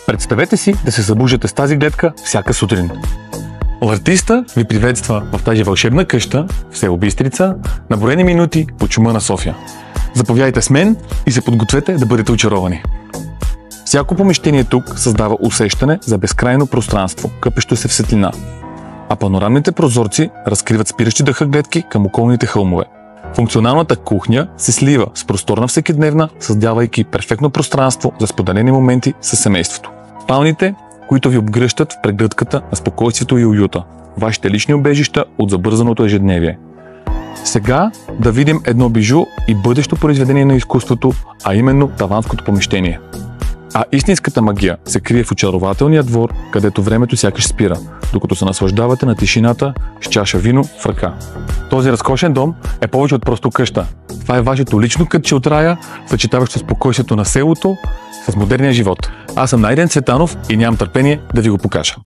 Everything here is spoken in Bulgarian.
Представете си да се събуждате с тази гледка всяка сутрин. Артиста ви приветства в тази вълшебна къща в село Бистрица на броени минути от шума на София. Заповядайте с мен и се подгответе да бъдете очаровани. Всяко помещение тук създава усещане за безкрайно пространство, къпещо се в светлина, а панорамните прозорци разкриват спиращи дъха гледки към околните хълмове. Функционалната кухня се слива с просторна всекидневна, създавайки перфектно пространство за споделени моменти със семейството. Спалните, които ви обгръщат в прегръдката на спокойствието и уюта, вашите лични убежища от забързаното ежедневие. Сега да видим едно бижу и бъдещо произведение на изкуството, а именно таванското помещение. А истинската магия се крие в очарователния двор, където времето сякаш спира, докато се наслаждавате на тишината с чаша вино в ръка. Този разкошен дом е повече от просто къща. Това е вашето лично кътче от рая, съчетаващо спокойствието на селото с модерния живот. Аз съм Найден Цветанов и нямам търпение да ви го покажа.